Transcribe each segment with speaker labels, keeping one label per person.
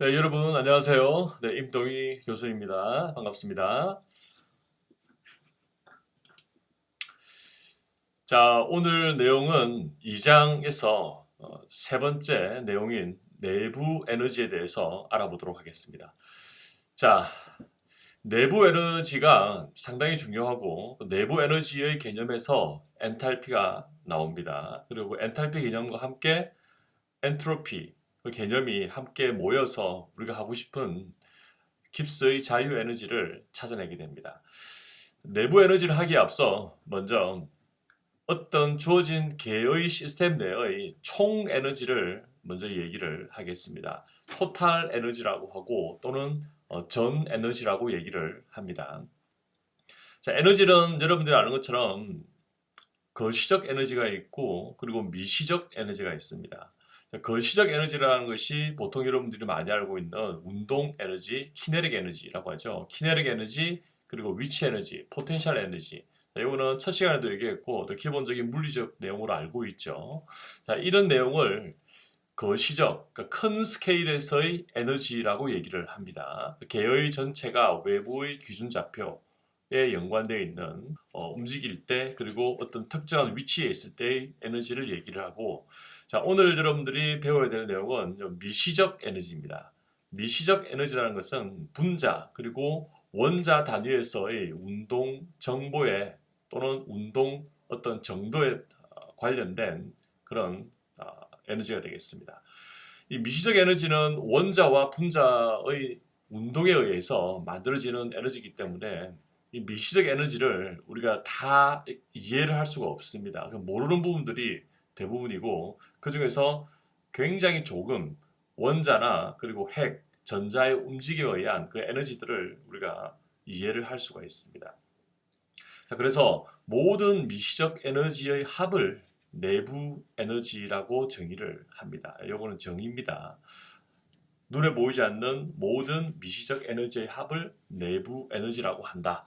Speaker 1: 네, 여러분 안녕하세요. 네, 임동희 교수입니다. 반갑습니다. 자, 오늘 내용은 2장에서 세 번째 내용인 내부 에너지에 대해서 알아보도록 하겠습니다. 자, 내부 에너지가 상당히 중요하고 그 내부 에너지의 개념에서 엔탈피가 나옵니다. 그리고 엔탈피 개념과 함께 엔트로피 그 개념이 함께 모여서 우리가 하고 싶은 깁스의 자유 에너지를 찾아내게 됩니다. 내부 에너지를 하기에 앞서 먼저 어떤 주어진 개의 시스템 내의 총 에너지를 먼저 얘기를 하겠습니다. 토탈 에너지라고 하고 또는 전 에너지라고 얘기를 합니다. 자, 에너지는 여러분들이 아는 것처럼 거시적 에너지가 있고 그리고 미시적 에너지가 있습니다. 거시적 에너지라는 것이 보통 여러분들이 많이 알고 있는 운동 에너지, 키네릭 에너지라고 하죠. 키네릭 에너지, 그리고 위치 에너지, 포텐셜 에너지. 이거는 첫 시간에도 얘기했고 또 기본적인 물리적 내용으로 알고 있죠. 자, 이런 내용을 거시적, 그러니까 큰 스케일에서의 에너지라고 얘기를 합니다. 개의 전체가 외부의 기준 좌표에 연관되어 있는 움직일 때 그리고 어떤 특정한 위치에 있을 때의 에너지를 얘기를 하고, 자, 오늘 여러분들이 배워야 될 내용은 미시적 에너지입니다. 미시적 에너지라는 것은 분자 그리고 원자 단위에서의 운동 정보에 또는 운동 어떤 정도에 관련된 그런 에너지가 되겠습니다. 이 미시적 에너지는 원자와 분자의 운동에 의해서 만들어지는 에너지이기 때문에 이 미시적 에너지를 우리가 다 이해를 할 수가 없습니다. 모르는 부분들이 대부분이고 그 중에서 굉장히 조금 원자나 그리고 핵, 전자의 움직임에 의한 그 에너지들을 우리가 이해를 할 수가 있습니다. 자, 그래서 모든 미시적 에너지의 합을 내부 에너지라고 정의를 합니다. 이거는 정의입니다. 눈에 보이지 않는 모든 미시적 에너지의 합을 내부 에너지라고 한다.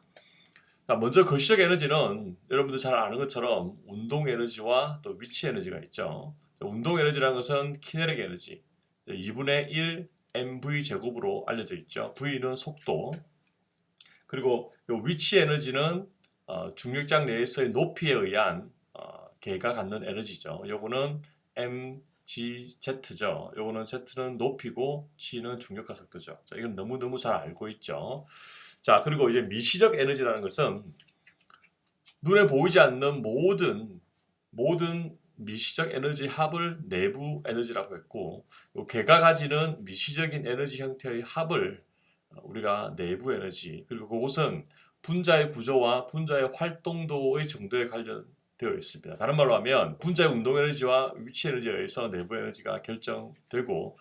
Speaker 1: 자, 먼저 거시적 에너지는 여러분들 잘 아는 것처럼 운동 에너지와 또 위치 에너지가 있죠. 운동 에너지라는 것은 키네릭 에너지, 2분의 1 mv 제곱으로 알려져 있죠. v는 속도, 그리고 위치 에너지는 중력장 내에서의 높이에 의한 개가 갖는 에너지죠. 요거는 mgz죠. 요거는 z는 높이고 g는 중력과 속도죠. 자, 이건 너무너무 잘 알고 있죠. 자, 그리고 이제 미시적 에너지라는 것은 눈에 보이지 않는 모든 미시적 에너지 합을 내부 에너지라고 했고, 개가 가지는 미시적인 에너지 형태의 합을 우리가 내부 에너지, 그리고 그것은 분자의 구조와 분자의 활동도의 정도에 관련되어 있습니다. 다른 말로 하면 분자의 운동 에너지와 위치 에너지에 의해서 내부 에너지가 결정되고,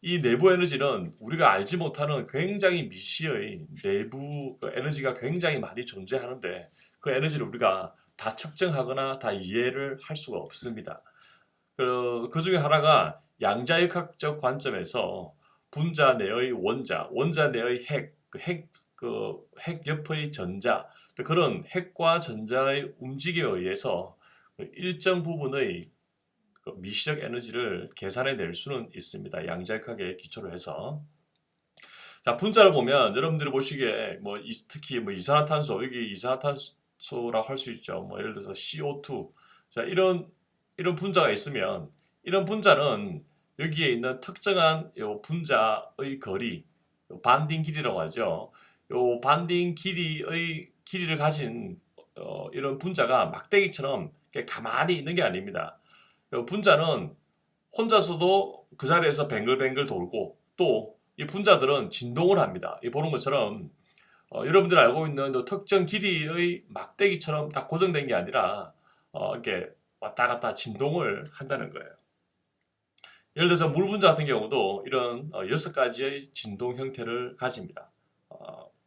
Speaker 1: 이 내부 에너지는 우리가 알지 못하는 굉장히 미시의 내부 에너지가 굉장히 많이 존재하는데 그 에너지를 우리가 다 측정하거나 다 이해를 할 수가 없습니다. 그 중에 하나가 양자역학적 관점에서 분자 내의 원자 내의 핵 옆의 전자, 그런 핵과 전자의 움직임에 의해서 일정 부분의 미시적 에너지를 계산해 낼 수는 있습니다. 양자역학에 기초로 해서. 자, 분자를 보면 여러분들이 보시기에 특히 이산화탄소, 여기 이산화탄소라고 할 수 있죠. 예를 들어서 CO2. 자, 이런 분자가 있으면 이런 분자는 여기에 있는 특정한 요 분자의 거리, 요 반딩 길이라고 하죠. 요 반딩 길이를 가진 이런 분자가 막대기처럼 가만히 있는 게 아닙니다. 요 분자는 혼자서도 그 자리에서 뱅글뱅글 돌고 또 이 분자들은 진동을 합니다. 이 보는 것처럼 여러분들이 알고 있는 특정 길이의 막대기처럼 딱 고정된 게 아니라 이렇게 왔다 갔다 진동을 한다는 거예요. 예를 들어서 물 분자 같은 경우도 이런 6가지의 진동 형태를 가집니다.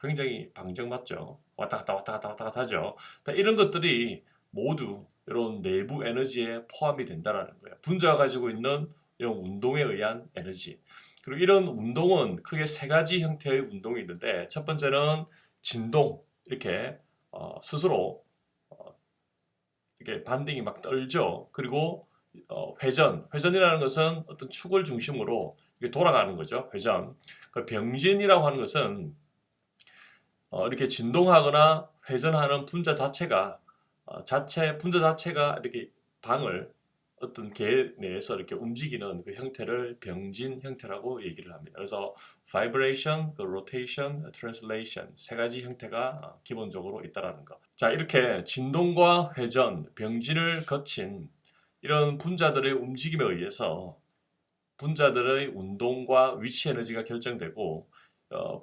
Speaker 1: 굉장히 방정맞죠. 왔다 갔다 왔다 갔다 왔다 갔다 하죠. 그러니까 이런 것들이 모두 이런 내부 에너지에 포함이 된다는 거예요. 분자가 가지고 있는 이런 운동에 의한 에너지. 그리고 이런 운동은 크게 세 가지 형태의 운동이 있는데 첫 번째는 진동, 이렇게 스스로 이렇게 반등이 막 떨죠. 그리고 회전이라는 것은 어떤 축을 중심으로 이게 돌아가는 거죠. 회전. 그 병진이라고 하는 것은 이렇게 진동하거나 회전하는 분자 자체가 분자 자체가 이렇게 방을 어떤 개 내에서 이렇게 움직이는 그 형태를 병진 형태라고 얘기를 합니다. 그래서 vibration, rotation, translation 세 가지 형태가 기본적으로 있다라는 거. 자, 이렇게 진동과 회전, 병진을 거친 이런 분자들의 움직임에 의해서 분자들의 운동과 위치 에너지가 결정되고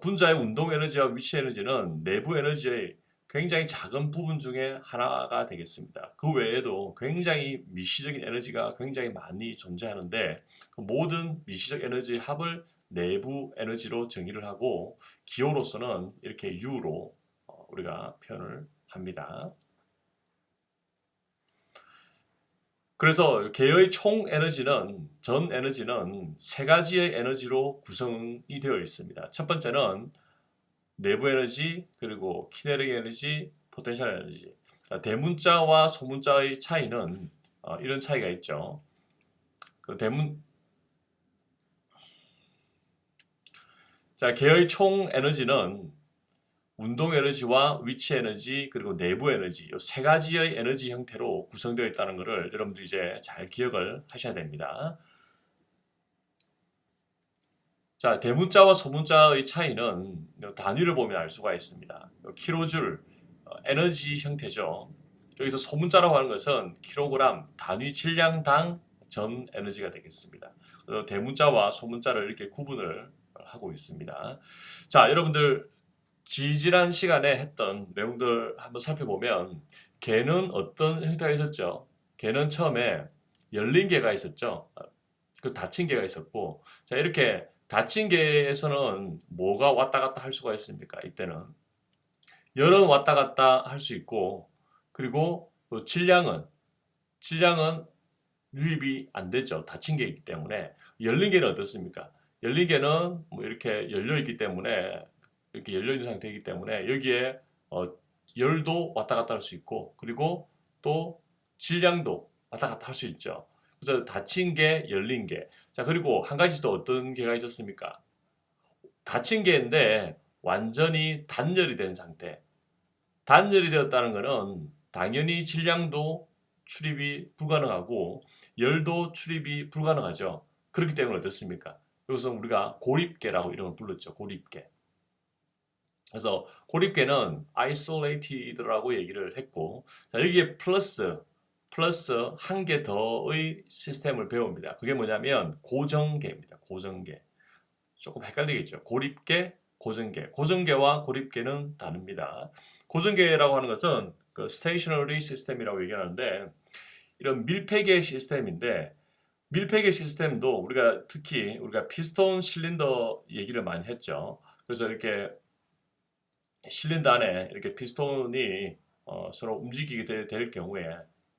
Speaker 1: 분자의 운동 에너지와 위치 에너지는 내부 에너지의 굉장히 작은 부분 중에 하나가 되겠습니다. 그 외에도 굉장히 미시적인 에너지가 굉장히 많이 존재하는데 그 모든 미시적 에너지의 합을 내부 에너지로 정의를 하고 기호로서는 이렇게 U로 우리가 표현을 합니다. 그래서 개의 총 에너지는 전 에너지는 세 가지의 에너지로 구성이 되어 있습니다. 첫 번째는 내부 에너지, 그리고 키네틱 에너지, 포텐셜 에너지. 대문자와 소문자의 차이는 이런 차이가 있죠. 개의 총 에너지는 운동 에너지와 위치 에너지 그리고 내부 에너지 이 세 가지의 에너지 형태로 구성되어 있다는 것을 여러분들이 이제 잘 기억을 하셔야 됩니다. 자, 대문자와 소문자의 차이는 단위를 보면 알 수가 있습니다. 킬로줄 에너지 형태죠. 여기서 소문자라고 하는 것은 킬로그램 단위 질량당 전 에너지가 되겠습니다. 그래서 대문자와 소문자를 이렇게 구분을 하고 있습니다. 자, 여러분들 지난 시간에 했던 내용들 한번 살펴보면 개는 어떤 형태가 있었죠? 개는 처음에 열린 개가 있었죠. 그 닫힌 개가 있었고, 자, 이렇게 닫힌 개에서는 뭐가 왔다 갔다 할 수가 있습니까? 이때는 열은 왔다 갔다 할 수 있고, 그리고 또 질량은 유입이 안 되죠. 닫힌 개이기 때문에. 열린 개는 어떻습니까? 열린 개는 뭐 이렇게 열려 있기 때문에 이렇게 열려 있는 상태이기 때문에 여기에 열도 왔다 갔다 할 수 있고, 그리고 또 질량도 왔다 갔다 할 수 있죠. 그래서 닫힌 개, 열린 개. 자, 그리고 한 가지 또 어떤 개가 있었습니까? 닫힌 개인데 완전히 단열이 된 상태. 단열이 되었다는 것은 당연히 질량도 출입이 불가능하고 열도 출입이 불가능하죠. 그렇기 때문에 어떻습니까? 이것은 우리가 고립계라고 이름을 불렀죠. 고립계. 그래서 고립계는 isolated라고 얘기를 했고, 자, 여기에 플러스 한 개 더의 시스템을 배웁니다. 그게 뭐냐면 고정계입니다. 고정계. 조금 헷갈리겠죠. 고립계, 고정계. 고정계와 고립계는 다릅니다. 고정계라고 하는 것은 그 stationary system이라고 얘기하는데 이런 밀폐계 시스템인데 밀폐계 시스템도 우리가 특히 우리가 피스톤 실린더 얘기를 많이 했죠. 그래서 이렇게 실린더 안에 이렇게 피스톤이 서로 움직이게 될 경우에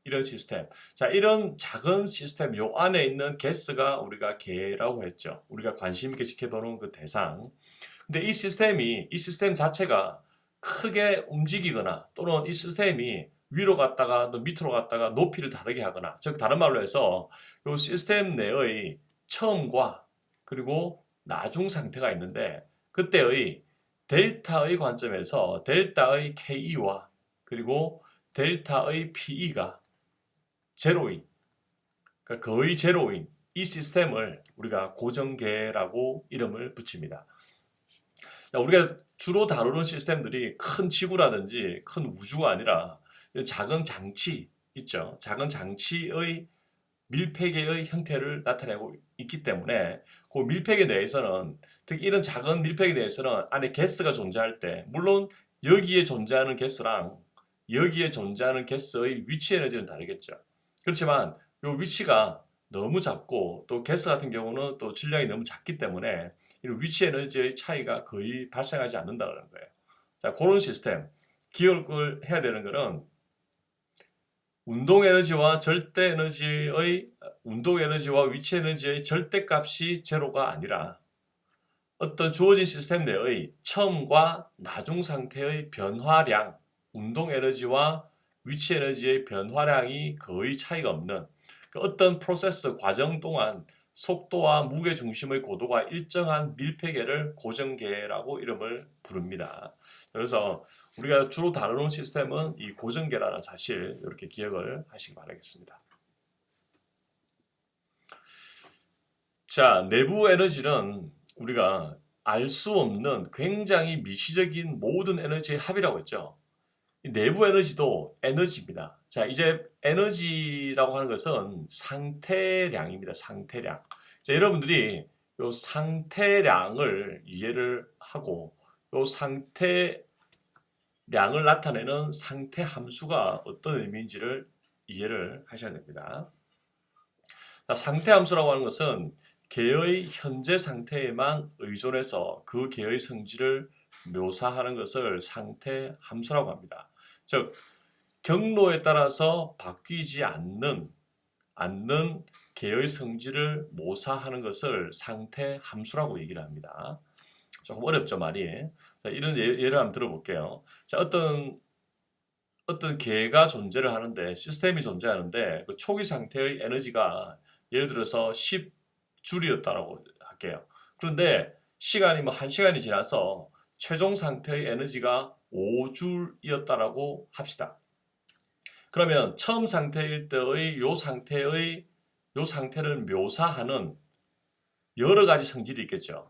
Speaker 1: 이런 시스템. 자, 이런 작은 시스템 요 안에 있는 가스가 우리가 개라고 했죠. 우리가 관심 있게 지켜보는 그 대상. 근데 이 시스템 자체가 크게 움직이거나 또는 이 시스템이 위로 갔다가 또 밑으로 갔다가 높이를 다르게 하거나, 즉 다른 말로 해서 이 시스템 내의 처음과 그리고 나중 상태가 있는데 그때의 델타의 관점에서 델타의 KE와 그리고 델타의 PE가 제로인, 그러니까 거의 제로인 이 시스템을 우리가 고정계라고 이름을 붙입니다. 우리가 주로 다루는 시스템들이 큰 지구라든지 큰 우주가 아니라 작은 장치 있죠. 작은 장치의 밀폐계의 형태를 나타내고 있기 때문에 그 밀폐계 내에서는 특히 이런 작은 밀폐계 내에서는 안에 가스가 존재할 때 물론 여기에 존재하는 가스랑 여기에 존재하는 가스의 위치 에너지는 다르겠죠. 그렇지만 이 위치가 너무 작고 또 가스 같은 경우는 또 질량이 너무 작기 때문에 이런 위치 에너지의 차이가 거의 발생하지 않는다는 거예요. 자, 그런 시스템 기억을 해야 되는 거는 운동 에너지와 위치 에너지의 절대값이 제로가 아니라 어떤 주어진 시스템 내의 처음과 나중 상태의 변화량, 운동 에너지와 위치 에너지의 변화량이 거의 차이가 없는 어떤 프로세스 과정 동안 속도와 무게 중심의 고도가 일정한 밀폐계를 고정계라고 이름을 부릅니다. 그래서 우리가 주로 다루는 시스템은 이 고정계라는 사실 이렇게 기억을 하시기 바라겠습니다. 자, 내부 에너지는 우리가 알 수 없는 굉장히 미시적인 모든 에너지의 합이라고 했죠. 이 내부 에너지도 에너지입니다. 자, 이제 에너지라고 하는 것은 상태량입니다. 상태량. 자, 여러분들이 이 상태량을 이해를 하고 이 상태량을 나타내는 상태 함수가 어떤 의미인지를 이해를 하셔야 됩니다. 자, 상태 함수라고 하는 것은 개의 현재 상태에만 의존해서 그 개의 성질을 묘사하는 것을 상태 함수라고 합니다. 즉, 경로에 따라서 바뀌지 않는 개의 성질을 모사하는 것을 상태 함수라고 얘기를 합니다. 조금 어렵죠, 말이. 자, 이런 예를 한번 들어볼게요. 자, 어떤 개가 존재를 하는데, 시스템이 존재하는데, 그 초기 상태의 에너지가 예를 들어서 10줄이었다고 할게요. 그런데 시간이 뭐 1시간이 지나서 최종 상태의 에너지가 5줄이었다라고 합시다. 그러면 처음 상태일 때의 요 상태를 묘사하는 여러 가지 성질이 있겠죠.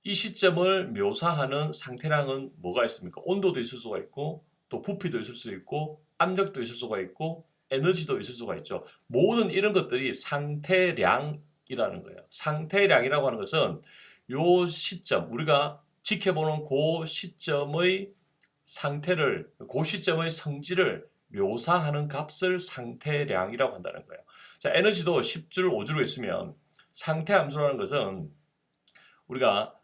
Speaker 1: 이 시점을 묘사하는 상태량은 뭐가 있습니까? 온도도 있을 수가 있고, 또 부피도 있을 수 있고, 압력도 있을 수가 있고, 에너지도 있을 수가 있죠. 모든 이런 것들이 상태량이라는 거예요. 상태량이라고 하는 것은 요 시점, 우리가 지켜보는 그 시점의 상태를, 그 시점의 성질을 묘사하는 값을 상태량이라고 한다는 거예요. 자, 에너지도 10줄, 5줄로 있으면 상태 함수라는 것은 우리가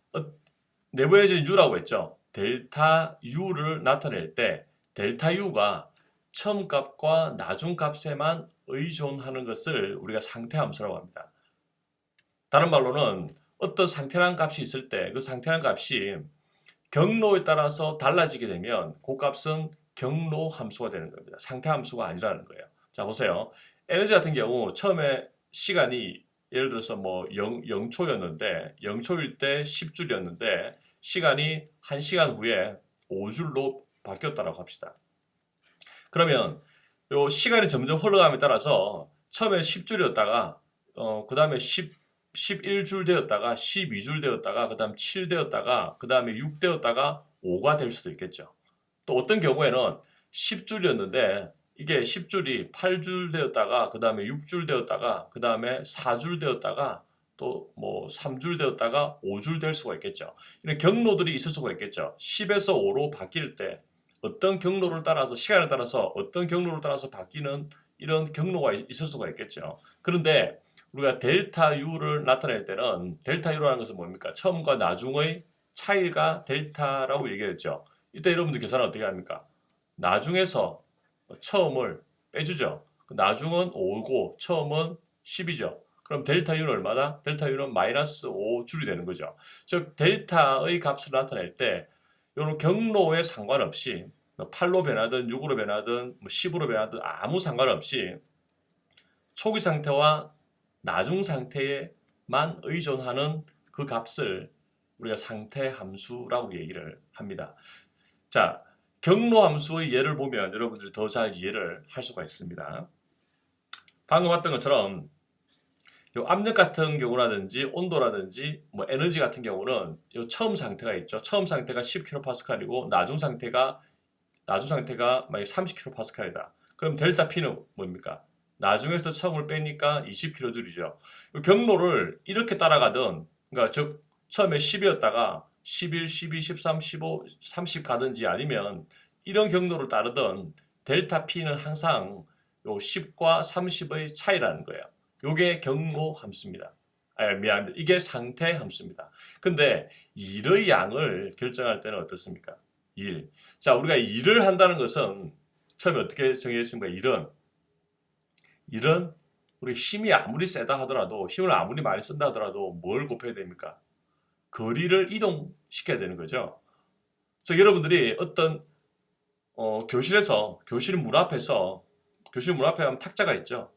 Speaker 1: 내부에 U라고 했죠. 델타 U를 나타낼 때 델타 U가 처음 값과 나중 값에만 의존하는 것을 우리가 상태 함수라고 합니다. 다른 말로는 어떤 상태량 값이 있을 때 그 상태량 값이 경로에 따라서 달라지게 되면 그 값은 경로 함수가 되는 겁니다. 상태 함수가 아니라는 거예요. 자, 보세요. 에너지 같은 경우 처음에 시간이 예를 들어서 뭐 0초였는데 0초일 때 10줄이었는데 시간이 1시간 후에 5줄로 바뀌었다고 합시다. 그러면 요 시간이 점점 흘러감에 따라서 처음에 10줄이었다가 그 다음에 11줄 되었다가 12줄 되었다가 그 다음 7 되었다가 그 다음에 6 되었다가 5가 될 수도 있겠죠. 또 어떤 경우에는 10줄이었는데 이게 10줄이 8줄 되었다가 그 다음에 6줄 되었다가 그 다음에 4줄 되었다가 또 뭐 3줄 되었다가 5줄 될 수가 있겠죠. 이런 경로들이 있을 수가 있겠죠. 10에서 5로 바뀔 때 어떤 경로를 따라서 시간에 따라서 어떤 경로를 따라서 바뀌는 이런 경로가 있을 수가 있겠죠. 그런데 우리가 델타 U를 나타낼 때는 델타 U라는 것은 뭡니까? 처음과 나중의 차이가 델타라고 얘기했죠. 이때 여러분들 계산을 어떻게 합니까? 나중에서 처음을 빼주죠. 나중은 5고 처음은 10이죠. 그럼 델타 U는 얼마다? 델타 U는 마이너스 5줄이 되는 거죠. 즉 델타의 값을 나타낼 때 이런 경로에 상관없이 8로 변하든 6으로 변하든 10으로 변하든 아무 상관없이 초기 상태와 나중 상태에만 의존하는 그 값을 우리가 상태 함수라고 얘기를 합니다. 자, 경로 함수의 예를 보면 여러분들이 더 잘 이해를 할 수가 있습니다. 방금 봤던 것처럼 요 압력 같은 경우라든지 온도라든지 뭐 에너지 같은 경우는 요 처음 상태가 있죠. 처음 상태가 10kPa이고 나중 상태가 만약 30kPa이다. 그럼 델타 P는 뭡니까? 나중에서 처음을 빼니까 20kJ이죠. 경로를 이렇게 따라가든, 그러니까 즉 처음에 10이었다가 11, 12, 13, 15, 30 가든지 아니면 이런 경로를 따르든 델타 P는 항상 요 10과 30의 차이라는 거예요. 요게 경로 함수입니다. 미안합니다. 이게 상태 함수입니다. 근데 일의 양을 결정할 때는 어떻습니까? 일. 자, 우리가 일을 한다는 것은 처음에 어떻게 정의했습니까? 일은 우리 힘이 아무리 세다 하더라도 힘을 아무리 많이 쓴다 하더라도 뭘 곱해야 됩니까? 거리를 이동시켜야 되는 거죠. 그래서 여러분들이 어떤 교실 문 앞에 하면 탁자가 있죠.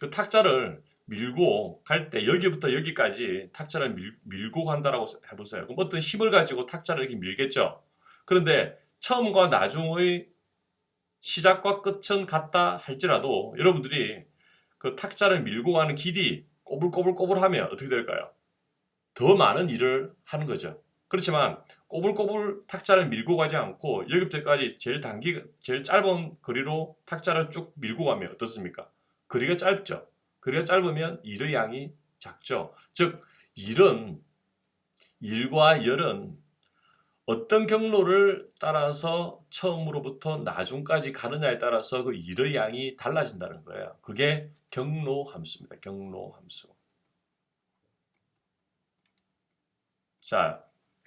Speaker 1: 그 탁자를 밀고 갈 때 여기부터 여기까지 탁자를 밀고 간다라고 해보세요. 그럼 어떤 힘을 가지고 탁자를 이렇게 밀겠죠. 그런데 처음과 나중의 시작과 끝은 같다 할지라도 여러분들이 그 탁자를 밀고 가는 길이 꼬불꼬불꼬불하면 어떻게 될까요? 더 많은 일을 하는 거죠. 그렇지만 꼬불꼬불 탁자를 밀고 가지 않고 여기부터까지 제일 짧은 거리로 탁자를 쭉 밀고 가면 어떻습니까? 거리가 짧죠. 거리가 짧으면 일의 양이 작죠. 즉 일과 열은 어떤 경로를 따라서 처음으로부터 나중까지 가느냐에 따라서 그 일의 양이 달라진다는 거예요. 그게 경로 함수입니다. 경로 함수. 자,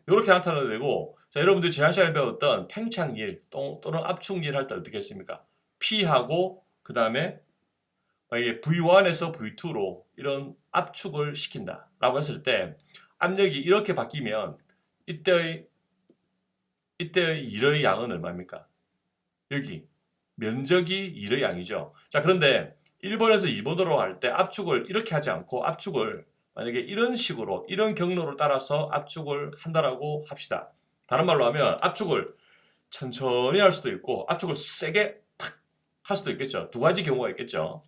Speaker 1: 이렇게 나타나도 되고, 자, 여러분들 지난 시간에 배웠던 팽창일 또는 압축일 할 때 어떻게 했습니까? P하고 그 다음에 만약에 V1에서 V2로 이런 압축을 시킨다라고 했을 때 압력이 이렇게 바뀌면 이때의 일의 양은 얼마입니까? 여기 면적이 일의 양이죠. 자, 그런데 1번에서 2번으로 할 때 압축을 이렇게 하지 않고 압축을 만약에 이런 식으로 이런 경로를 따라서 압축을 한다라고 합시다. 다른 말로 하면 압축을 천천히 할 수도 있고 압축을 세게 탁 할 수도 있겠죠. 두 가지 경우가 있겠죠.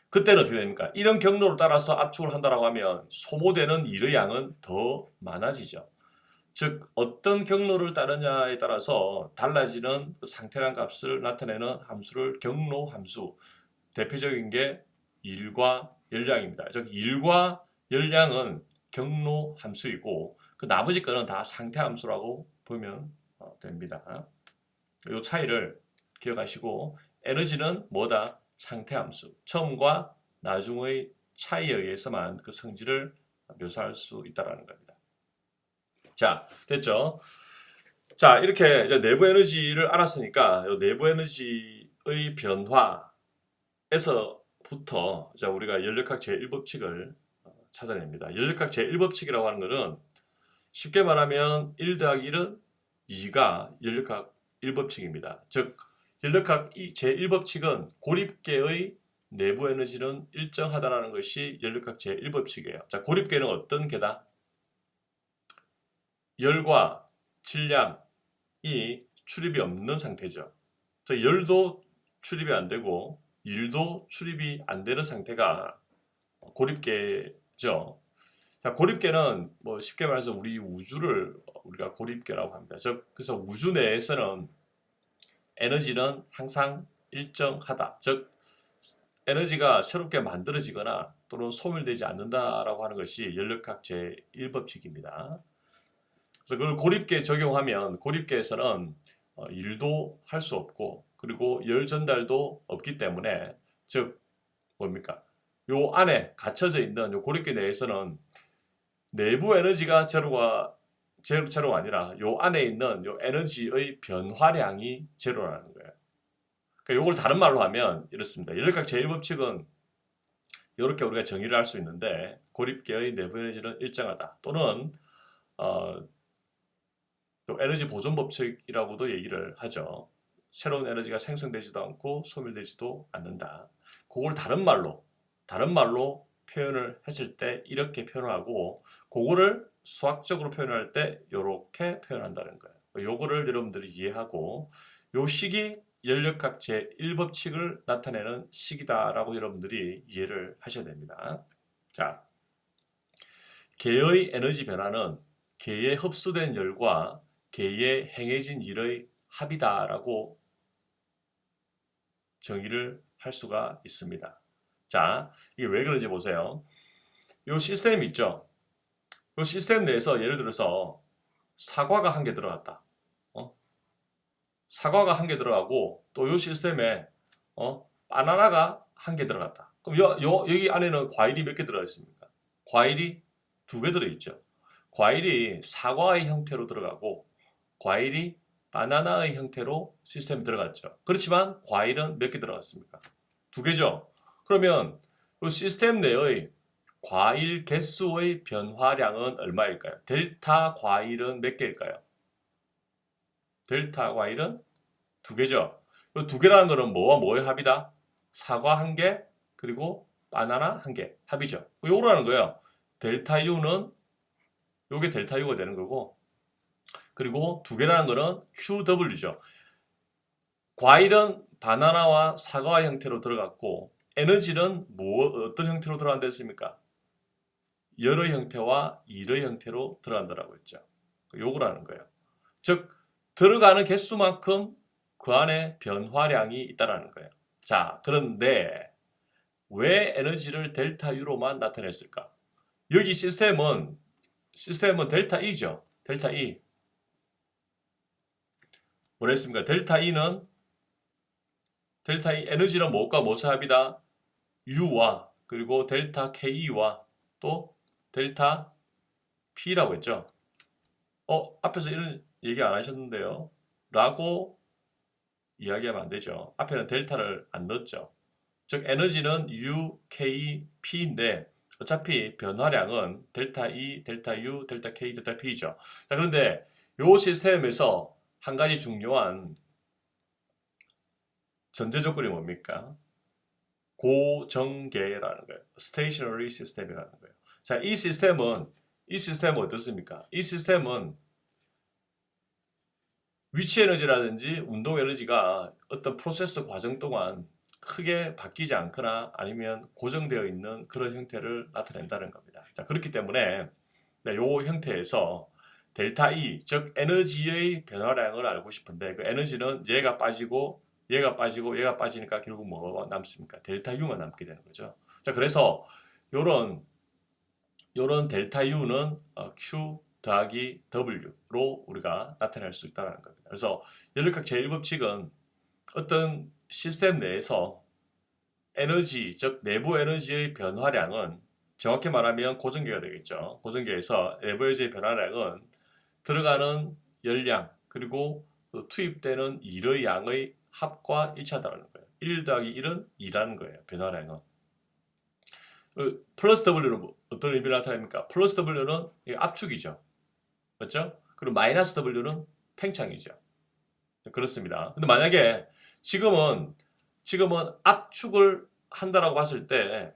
Speaker 1: 그때는 어떻게 됩니까? 이런 경로를 따라서 압축을 한다라고 하면 소모되는 일의 양은 더 많아지죠. 즉 어떤 경로를 따르냐에 따라서 달라지는 상태량 값을 나타내는 함수를 경로 함수, 대표적인 게 일과 열량입니다. 즉 일과 열량은 경로 함수이고 그 나머지 거는 다 상태 함수라고 보면 됩니다. 이 차이를 기억하시고 에너지는 뭐다? 상태 함수. 처음과 나중의 차이에 의해서만 그 성질을 묘사할 수 있다는 겁니다. 자, 됐죠? 자, 이렇게 이제 내부 에너지를 알았으니까 이 내부 에너지의 변화에서부터 자, 우리가 연력학 제1법칙을 찾아냅니다. 연력학 제1법칙이라고 하는 것은 쉽게 말하면 1 더하기 1은 2가 연력학 1법칙입니다. 즉 연력학 제1법칙은 고립계의 내부 에너지는 일정하다는 것이 연력학 제1법칙이에요. 자, 고립계는 어떤 계다? 열과 질량이 출입이 없는 상태죠. 자, 열도 출입이 안 되고 일도 출입이 안 되는 상태가 고립계죠. 자, 고립계는 뭐 쉽게 말해서 우리 우주를 우리가 고립계라고 합니다. 그래서 우주 내에서는 에너지는 항상 일정하다. 즉 에너지가 새롭게 만들어지거나 또는 소멸되지 않는다라고 하는 것이 연력학 제1법칙입니다. 그래서 그걸 고립계에 적용하면 고립계에서는 일도 할 수 없고 그리고 열 전달도 없기 때문에 즉 뭡니까? 요 안에 갇혀져 있는 요 고립계 내에서는 내부 에너지가 제로가 아니라 요 안에 있는 요 에너지의 변화량이 제로라는 거예요. 그러니까 요걸 다른 말로 하면 이렇습니다. 연력학 제1법칙은 이렇게 우리가 정의를 할 수 있는데 고립계의 내부 에너지는 일정하다. 또는 또 에너지 보존 법칙이라고도 얘기를 하죠. 새로운 에너지가 생성되지도 않고 소멸되지도 않는다. 그걸 다른 말로 표현을 했을 때 이렇게 표현하고 그거를 수학적으로 표현할 때 이렇게 표현한다는 거예요. 요거를 여러분들이 이해하고 요 식이 연력학 제1법칙을 나타내는 식이다라고 여러분들이 이해를 하셔야 됩니다. 자, 계의 에너지 변화는 계에 흡수된 열과 계에 행해진 일의 합이다라고 정의를 할 수가 있습니다. 자, 이게 왜 그런지 보세요. 이 시스템 있죠? 이 시스템 내에서 예를 들어서 사과가 한 개 들어갔다. 사과가 한 개 들어가고 또 이 시스템에 바나나가 한 개 들어갔다. 그럼 여기 안에는 과일이 몇 개 들어가 있습니까? 과일이 2개 들어있죠. 과일이 사과의 형태로 들어가고 과일이 바나나의 형태로 시스템에 들어갔죠. 그렇지만 과일은 몇 개 들어갔습니까? 2개죠. 그러면 이 시스템 내의 과일 개수의 변화량은 얼마일까요? 델타 과일은 몇 개일까요? 델타 과일은 2개죠. 이 2개라는 것은 뭐와 뭐의 합이다? 사과 1개 그리고 바나나 한 개 합이죠. 요거라는 거예요. 델타 U는 요게 델타 U가 되는 거고, 그리고 두 개라는 거는 QW죠. 과일은 바나나와 사과의 형태로 들어갔고, 에너지는 어떤 형태로 들어간다 했습니까? 열의 형태와 일의 형태로 들어간다라고 했죠. 요거라는 거예요. 즉 들어가는 개수만큼 그 안에 변화량이 있다라는 거예요. 자, 그런데 왜 에너지를 델타 U로만 나타냈을까? 여기 시스템은 델타 E죠. 델타 E. 뭐랬습니까? 델타 E 에너지는 무엇과 무엇의 합이다? U와 그리고 델타 K와 또 델타 P라고 했죠. 앞에서 이런 얘기 안 하셨는데요. 라고 이야기하면 안 되죠. 앞에는 델타를 안 넣었죠. 즉 에너지는 U, K, P인데 어차피 변화량은 델타 E, 델타 U, 델타 K, 델타 P죠. 자, 그런데 이 시스템에서 한 가지 중요한 전제 조건이 뭡니까? 고정계라는 거예요. Stationary System이라는 거예요. 자, 이 시스템은 어떻습니까? 이 시스템은 위치 에너지라든지 운동 에너지가 어떤 프로세스 과정 동안 크게 바뀌지 않거나 아니면 고정되어 있는 그런 형태를 나타낸다는 겁니다. 자, 그렇기 때문에 이 형태에서 델타 E, 즉 에너지의 변화량을 알고 싶은데 그 에너지는 얘가 빠지고 얘가 빠지니까 결국 뭐가 남습니까? 델타 U만 남게 되는 거죠. 자, 그래서 요런 델타 U는 Q 더하기 W로 우리가 나타낼 수 있다는 겁니다. 그래서 연력학 제1법칙은 어떤 시스템 내에서 에너지, 즉 내부 에너지의 변화량은 정확히 말하면 고정계가 되겠죠. 고정계에서 내부 에너지의 변화량은 들어가는 열량 그리고 투입되는 일의 양의 합과 일치하다는 거예요. 1 더하기 1은 2라는 거예요. 변화량은. 플러스 W는 어떤 의미를 나타냅니까? 플러스 W는 압축이죠. 맞죠? 그리고 마이너스 W는 팽창이죠. 그렇습니다. 근데 만약에 지금은 압축을 한다라고 봤을 때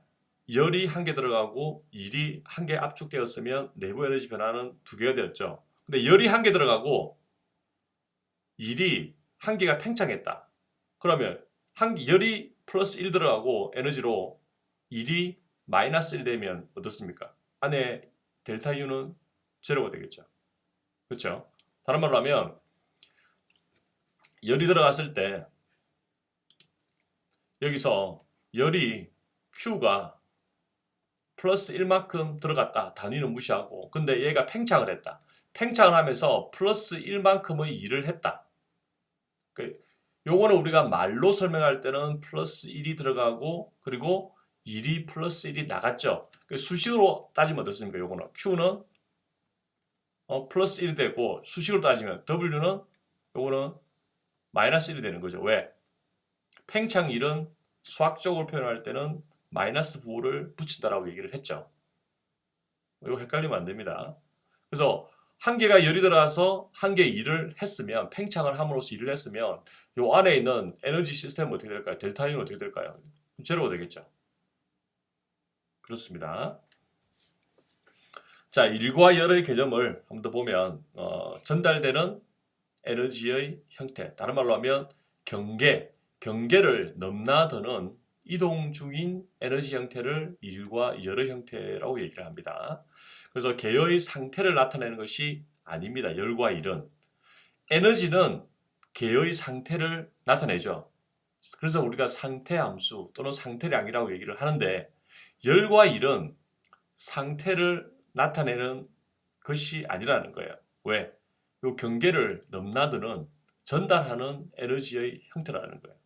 Speaker 1: 열이 한 개 들어가고 일이 한 개 압축되었으면 내부 에너지 변화는 두 개가 되었죠. 근데 열이 한 개 들어가고 일이 한 개가 팽창했다. 그러면 열이 플러스 1 들어가고 에너지로 일이 마이너스 1 되면 어떻습니까? 안에 델타 U는 제로가 되겠죠. 그렇죠? 다른 말로 하면 열이 들어갔을 때 여기서 열이 Q가 플러스 1만큼 들어갔다. 단위는 무시하고. 근데 얘가 팽창을 했다. 팽창을 하면서 플러스 1만큼의 일을 했다. 요거는 우리가 말로 설명할 때는 플러스 1이 들어가고 그리고 1이 플러스 1이 나갔죠. 수식으로 따지면 어떻습니까? 요거는 Q는 플러스 1이 되고 수식으로 따지면 W는 요거는 마이너스 1이 되는 거죠. 왜? 팽창 1은 수학적으로 표현할 때는 마이너스 부호를 붙인다라고 얘기를 했죠. 이거 헷갈리면 안 됩니다. 그래서 한 개가 열이 들어가서 한 개 일을 했으면 팽창을 함으로써 일을 했으면 요 안에 있는 에너지 시스템은 어떻게 될까요? 델타 U는 어떻게 될까요? 제로가 되겠죠. 그렇습니다. 자, 일과 열의 개념을 한번 더 보면 전달되는 에너지의 형태, 다른 말로 하면 경계를 넘나드는 이동 중인 에너지 형태를 일과 열의 형태라고 얘기를 합니다. 그래서 계의 상태를 나타내는 것이 아닙니다. 열과 일은. 에너지는 계의 상태를 나타내죠. 그래서 우리가 상태함수 또는 상태량이라고 얘기를 하는데 열과 일은 상태를 나타내는 것이 아니라는 거예요. 왜? 이 경계를 넘나드는 전달하는 에너지의 형태라는 거예요.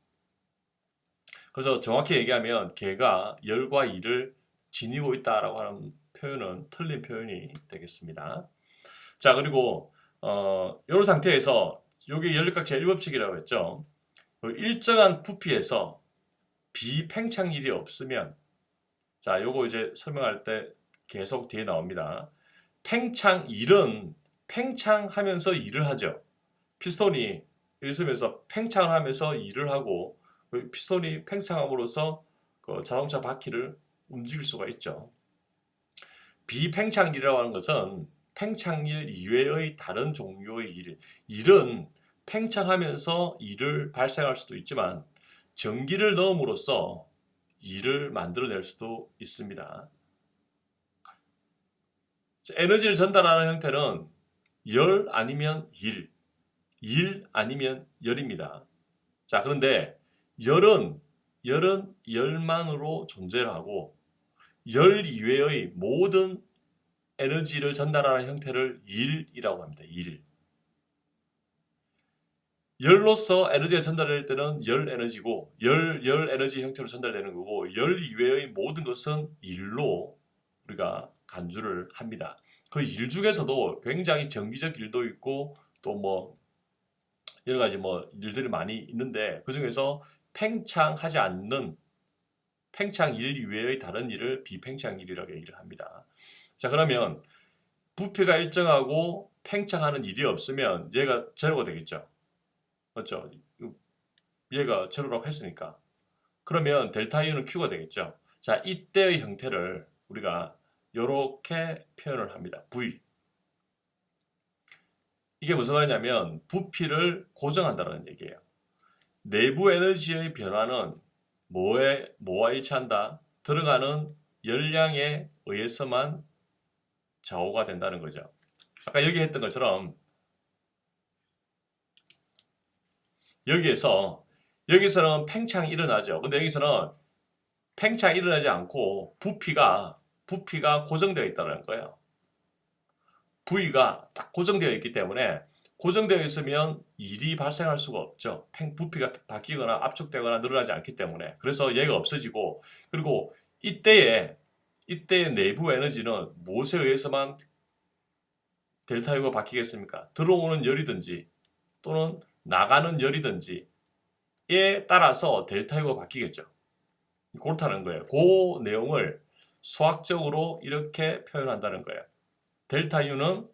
Speaker 1: 그래서 정확히 얘기하면 개가 열과 일을 지니고 있다라고 하는 표현은 틀린 표현이 되겠습니다. 자, 그리고 이런 상태에서 여기 연립각 제1법칙이라고 했죠. 일정한 부피에서 비팽창일이 없으면, 자, 요거 이제 설명할 때 계속 뒤에 나옵니다. 팽창일은 팽창하면서 일을 하죠. 피스톤이 있으면서 팽창을 하면서 일을 하고 피스톤이 팽창함으로써 그 자동차 바퀴를 움직일 수가 있죠. 비팽창일이라고 하는 것은 팽창일 이외의 다른 종류의 일은 팽창하면서 일을 발생할 수도 있지만 전기를 넣음으로써 일을 만들어낼 수도 있습니다. 에너지를 전달하는 형태는 열 아니면 일 아니면 열입니다. 자, 그런데 열은 열만으로 존재를 하고 열 이외의 모든 에너지를 전달하는 형태를 일이라고 합니다. 일. 열로서 에너지가 전달될 때는 열 에너지고 열 에너지 형태로 전달되는 거고 열 이외의 모든 것은 일로 우리가 간주를 합니다. 그 일 중에서도 굉장히 정기적 일도 있고 또 뭐 여러 가지 뭐 일들이 많이 있는데 그 중에서 팽창하지 않는 팽창 일 이외의 다른 일을 비팽창 일이라고 얘기를 합니다. 자, 그러면 부피가 일정하고 팽창하는 일이 없으면 얘가 제로가 되겠죠. 맞죠? 얘가 제로라고 했으니까. 그러면 델타 U는 Q가 되겠죠. 자, 이때의 형태를 우리가 이렇게 표현을 합니다. V. 이게 무슨 말이냐면 부피를 고정한다는 얘기예요. 내부 에너지의 변화는 뭐와 일치한다? 들어가는 열량에 의해서만 좌우가 된다는 거죠. 아까 여기 했던 것처럼 여기서는 팽창이 일어나죠. 근데 여기서는 팽창이 일어나지 않고 부피가 고정되어 있다는 거예요. V가 딱 고정되어 있기 때문에 고정되어 있으면 일이 발생할 수가 없죠. 부피가 바뀌거나 압축되거나 늘어나지 않기 때문에. 그래서 얘가 없어지고 그리고 이때의 내부 에너지는 무엇에 의해서만 델타 U가 바뀌겠습니까? 들어오는 열이든지 또는 나가는 열이든지에 따라서 델타 U가 바뀌겠죠. 그렇다는 거예요. 그 내용을 수학적으로 이렇게 표현한다는 거예요. 델타 U는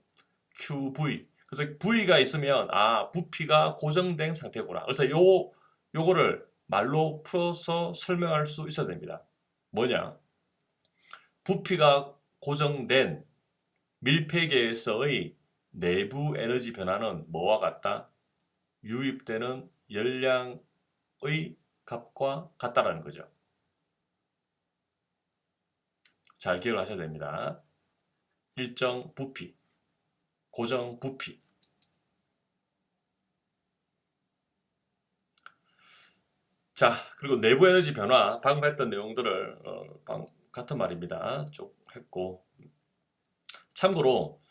Speaker 1: QV. 그래서 V가 있으면 부피가 고정된 상태구나. 그래서 요거를 말로 풀어서 설명할 수 있어야 됩니다. 뭐냐? 부피가 고정된 밀폐계에서의 내부 에너지 변화는 뭐와 같다? 유입되는 열량의 값과 같다라는 거죠. 잘 기억을 하셔야 됩니다. 일정 부피, 고정 부피. 자, 그리고 내부 에너지 변화, 방금 했던 내용들을 같은 말입니다. 쭉 했고 참고로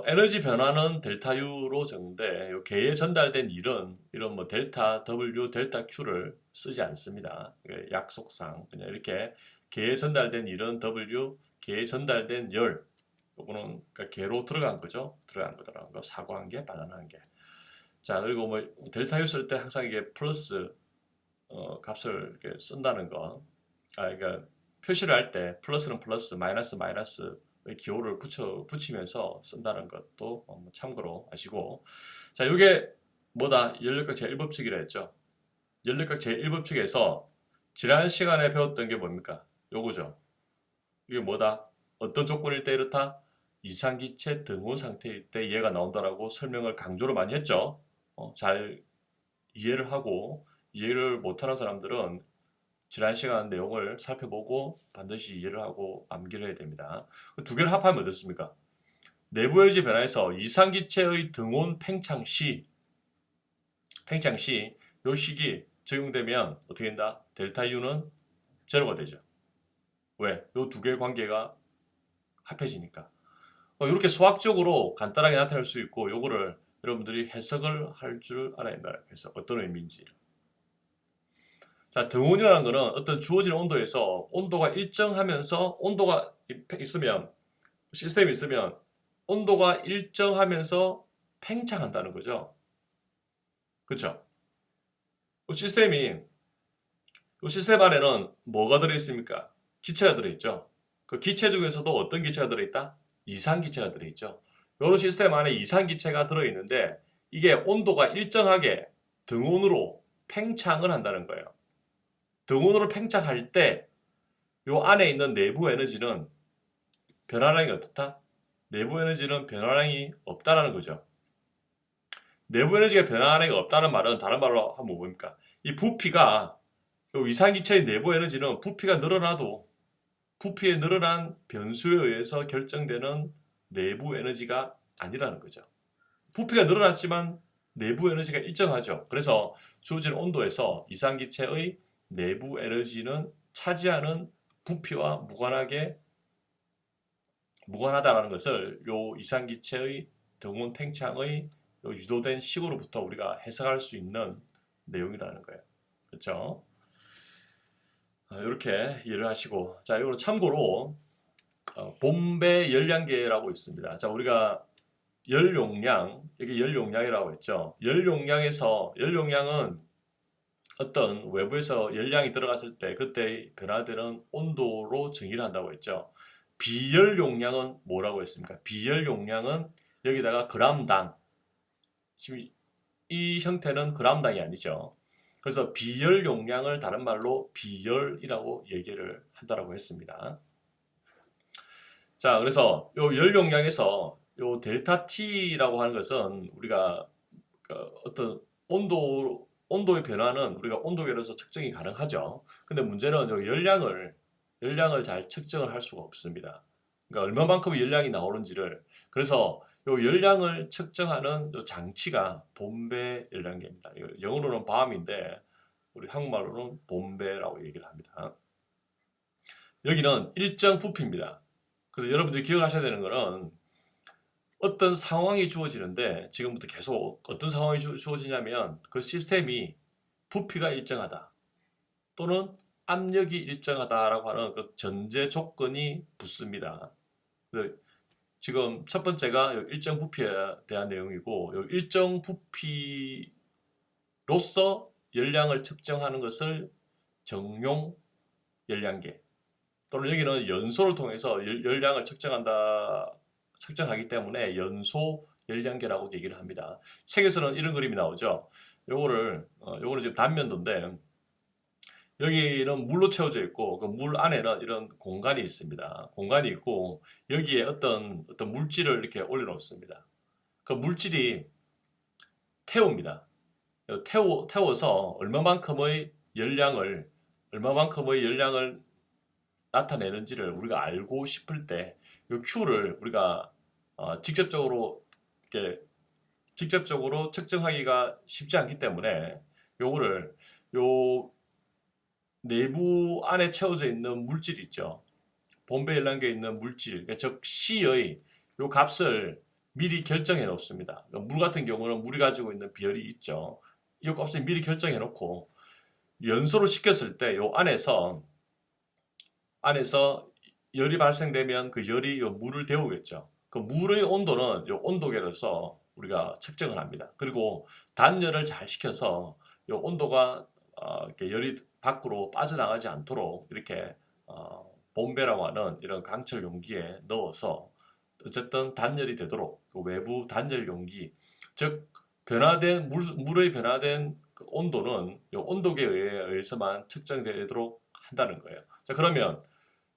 Speaker 1: 에너지 변화는 델타 U로 적는데 계에 전달된 일은 이런 뭐 델타 W, 델타 Q를 쓰지 않습니다. 약속상 그냥 이렇게 계에 전달된 일은 W, 계에 전달된 열 요거는 그러니까 계로 들어간 거죠. 들어간 거 사고한 게 바나나한 게. 자, 그리고 뭐 델타 U 쓸 때 항상 이게 플러스 값을 이렇게 쓴다는 거. 그러니까 표시를 할 때 플러스는 플러스, 마이너스의 기호를 붙이면서 쓴다는 것도 참고로 아시고. 자, 이게 뭐다? 연력학 제1법칙이라 했죠. 연력학 제1법칙에서 지난 시간에 배웠던 게 뭡니까? 요거죠. 이게 뭐다? 어떤 조건일 때 이렇다? 이상기체 등온 상태일 때 얘가 나온다라고 설명을 강조를 많이 했죠. 잘 이해를 하고 이해를 못하는 사람들은 지난 시간 내용을 살펴보고 반드시 이해를 하고 암기를 해야 됩니다. 두 개를 합하면 어떻습니까? 내부 에너지 변화에서 이상기체의 등온 팽창 시 요 식이 적용되면 어떻게 된다? 델타 U는 제로가 되죠. 왜? 요 두 개의 관계가 합해지니까. 이렇게 수학적으로 간단하게 나타낼 수 있고 요거를 여러분들이 해석을 할 줄 알아야 된다. 그래서 어떤 의미인지. 자, 등온이라는 거는 어떤 주어진 온도에서 온도가 일정하면서 온도가 있으면 시스템이 있으면 온도가 일정하면서 팽창한다는 거죠. 그렇죠? 이 시스템 안에는 뭐가 들어있습니까? 기체가 들어있죠. 그 기체 중에서도 어떤 기체가 들어있다? 이상기체가 들어있죠. 여러 시스템 안에 이상기체가 들어있는데 이게 온도가 일정하게 등온으로 팽창을 한다는 거예요. 등온으로 팽창할 때 요 안에 있는 내부 에너지는 변화량이 어떻다? 내부 에너지는 변화량이 없다라는 거죠. 내부 에너지가 변화량이 없다는 말은 다른 말로 하면 뭡니까? 이 부피가 요 이산기체의 내부 에너지는 부피가 늘어나도 부피의 늘어난 변수에 의해서 결정되는 내부 에너지가 아니라는 거죠. 부피가 늘어났지만 내부 에너지가 일정하죠. 그래서 주어진 온도에서 이산기체의 내부 에너지는 차지하는 부피와 무관하다라는 것을 요 이산기체의 등온 팽창의 요 유도된 식으로부터 우리가 해석할 수 있는 내용이라는 거예요. 그렇죠? 이렇게 이해를 하시고, 자, 이거는 참고로 봄배 열량계라고 있습니다. 자, 우리가 열 용량, 여기 열 용량이라고 했죠. 열 용량은 어떤 외부에서 열량이 들어갔을 때 그때 변화되는 온도로 정의를 한다고 했죠. 비열 용량은 뭐라고 했습니까? 비열 용량은 여기다가 그람당, 지금 이 형태는 그람당이 아니죠. 그래서 비열 용량을 다른 말로 비열이라고 얘기를 한다라고 했습니다. 자, 그래서 요 열 용량에서 요 델타 T라고 하는 것은 우리가 어떤 온도의 변화는 우리가 온도계로서 측정이 가능하죠. 근데 문제는 요 열량을 잘 측정을 할 수가 없습니다. 그러니까 얼마만큼 열량이 나오는지를, 그래서 요 열량을 측정하는 요 장치가 봄배 열량계입니다. 영어로는 밤인데 우리 한국말로는 봄배라고 얘기를 합니다. 여기는 일정 부피입니다. 그래서 여러분들이 기억하셔야 되는 거는 어떤 상황이 주어지는데, 지금부터 계속 어떤 상황이 주어지냐면 그 시스템이 부피가 일정하다 또는 압력이 일정하다라고 하는 그 전제 조건이 붙습니다. 지금 첫 번째가 일정 부피에 대한 내용이고, 일정 부피로서 열량을 측정하는 것을 정용 열량계, 또는 여기는 연소를 통해서 열량을 측정하기 때문에 연소 열량계라고 얘기를 합니다. 책에서는 이런 그림이 나오죠. 요거는 지금 단면도인데, 여기는 물로 채워져 있고 그 물 안에는 이런 공간이 있습니다. 공간이 있고 여기에 어떤 물질을 이렇게 올려놓습니다. 그 물질이 태웁니다. 태워서 얼마만큼의 열량을 나타내는지를 우리가 알고 싶을 때 이 Q를 우리가 직접적으로 측정하기가 쉽지 않기 때문에 요거를 요 내부 안에 채워져 있는 물질 있죠. 봄배 열량계에 있는 물질, 즉 C의 요 값을 미리 결정해 놓습니다. 물 같은 경우는 물이 가지고 있는 비열이 있죠. 이 값을 미리 결정해 놓고 연소를 시켰을 때 요 안에서 열이 발생되면 그 열이 요 물을 데우겠죠. 그 물의 온도는 요 온도계로서 우리가 측정을 합니다. 그리고 단열을 잘 시켜서 요 온도가 이렇게 열이 밖으로 빠져나가지 않도록 이렇게 봄배라고 하는 이런 강철 용기에 넣어서 어쨌든 단열이 되도록 그 외부 단열 용기, 즉 변화된 물의 변화된 그 온도는 요 온도계에 의해서만 측정되도록 한다는 거예요. 자, 그러면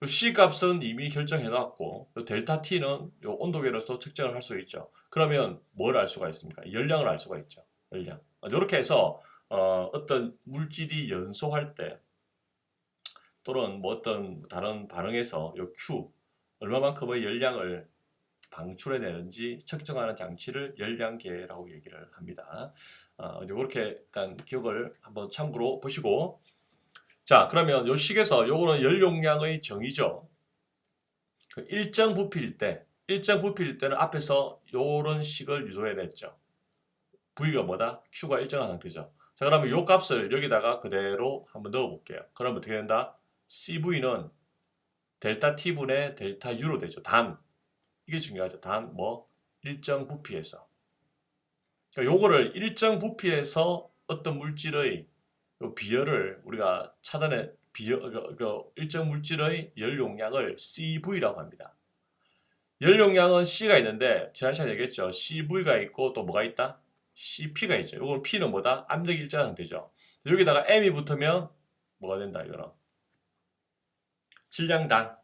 Speaker 1: 요 C 값은 이미 결정해 놨고 요 델타 T는 요 온도계로서 측정을 할 수 있죠. 그러면 뭘 알 수가 있습니까? 열량을 알 수가 있죠. 열량. 이렇게 해서 어떤 물질이 연소할 때 또는 뭐 어떤 다른 반응에서 요 Q 얼마만큼의 열량을 방출해내는지 측정하는 장치를 열량계라고 얘기를 합니다. 이렇게 일단 기억을 한번 참고로 보시고, 자, 그러면 요 식에서 요거는 열 용량의 정의죠. 그 일정 부피일 때는 앞에서 요런 식을 유도해냈죠. V가 뭐다? Q가 일정한 상태죠. 자, 그러면 요 값을 여기다가 그대로 한번 넣어볼게요. 그러면 어떻게 된다? CV는 델타 T분의 델타 U로 되죠. 이게 중요하죠. 일정 부피에서. 그러니까 요거를 일정 부피에서 어떤 물질의 요 비열을 우리가 일정 물질의 열 용량을 CV라고 합니다. 열 용량은 C가 있는데 지난 시간에 얘기했죠. CV가 있고 또 뭐가 있다? CP가 있죠. 요거는 P는 뭐다? 압력이 일정한 상태죠. 여기다가 M이 붙으면 뭐가 된다, 이거는? 질량당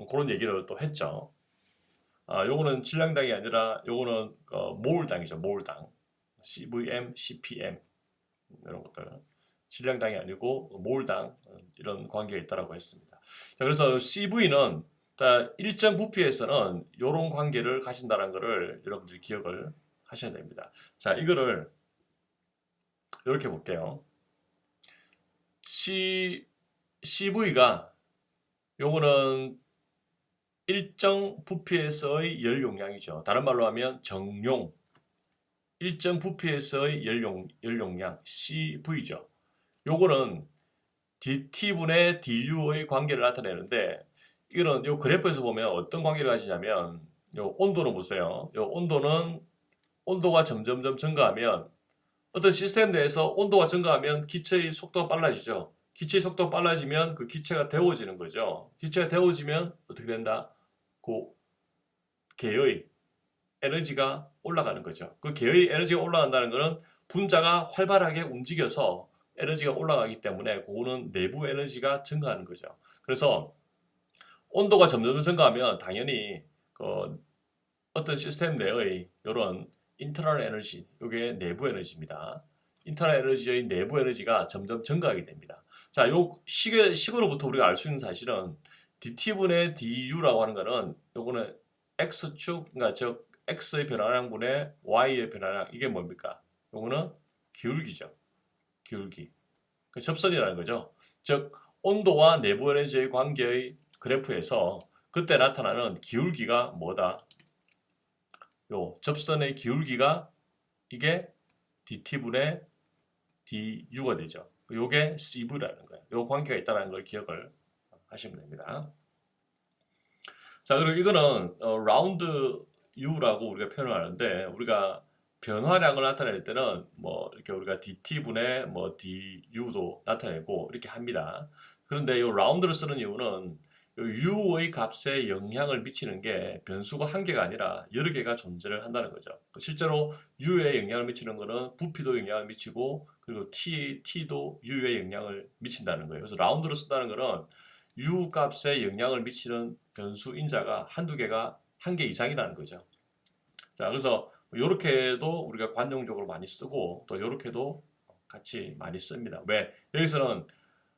Speaker 1: 그런 얘기를 또 했죠. 요거는 질량당이 아니라 요거는 몰당이죠. 몰당. CVM, CPM 이런 것들. 질량당이 아니고 몰당 이런 관계가 있다라고 했습니다. 자, 그래서 CV는 일정 부피에서는 이런 관계를 가진다는 것을 여러분들이 기억을 하셔야 됩니다. 자, 이거를 이렇게 볼게요. CV가 요거는 일정 부피에서의 열 용량이죠. 다른 말로 하면 정용. 일정 부피에서의 열 용량 CV죠. 요거는 dT분의 du의 관계를 나타내는데 이거는 요 그래프에서 보면 어떤 관계를 가지냐면 요 온도를 보세요. 요 온도는 온도가 점점점 증가하면 어떤 시스템 내에서 온도가 증가하면 기체의 속도가 빨라지죠. 기체의 속도가 빨라지면 그 기체가 데워지는 거죠. 기체가 데워지면 어떻게 된다? 그 계의 에너지가 올라가는 거죠. 그 계의 에너지가 올라간다는 것은 분자가 활발하게 움직여서 에너지가 올라가기 때문에 그거는 내부 에너지가 증가하는 거죠. 그래서 온도가 점점 증가하면 당연히 그 어떤 시스템 내의 이런 인터널 에너지, 이게 내부 에너지입니다. 인터널 에너지의 내부 에너지가 점점 증가하게 됩니다. 자, 요 식으로부터 우리가 알 수 있는 사실은 dT분의 du라고 하는 거는 요거는 x축, 그러니까 즉 x의 변화량분의 y의 변화량, 이게 뭡니까? 요거는 기울기죠. 기울기. 그 접선이라는 거죠. 즉 온도와 내부 에너지의 관계의 그래프에서 그때 나타나는 기울기가 뭐다? 요 접선의 기울기가 이게 dt분의 du가 되죠. 요게 cv라는 거예요. 요 관계가 있다는 걸 기억을 하시면 됩니다. 자, 그리고 이거는 라운드 u라고 우리가 표현을 하는데 우리가 변화량을 나타낼 때는 뭐 이렇게 우리가 dt분의 뭐 du도 나타내고 이렇게 합니다. 그런데 이 라운드를 쓰는 이유는 u의 값에 영향을 미치는 게 변수가 한 개가 아니라 여러 개가 존재를 한다는 거죠. 실제로 u에 영향을 미치는 것은 부피도 영향을 미치고 그리고 t도 u에 영향을 미친다는 거예요. 그래서 라운드를 쓴다는 것은 u 값에 영향을 미치는 변수 인자가 한두 개가 한 개 이상이라는 거죠. 자, 그래서 이렇게도 우리가 관용적으로 많이 쓰고 또 이렇게도 같이 많이 씁니다. 왜? 여기서는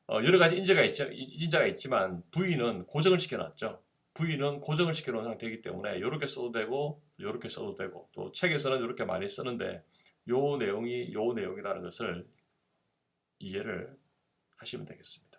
Speaker 1: 여러 가지 인자가 있지만 V는 고정을 시켜놨죠. V는 고정을 시켜놓은 상태이기 때문에 이렇게 써도 되고 이렇게 써도 되고 또 책에서는 이렇게 많이 쓰는데 요 내용이 요 내용이라는 것을 이해를 하시면 되겠습니다.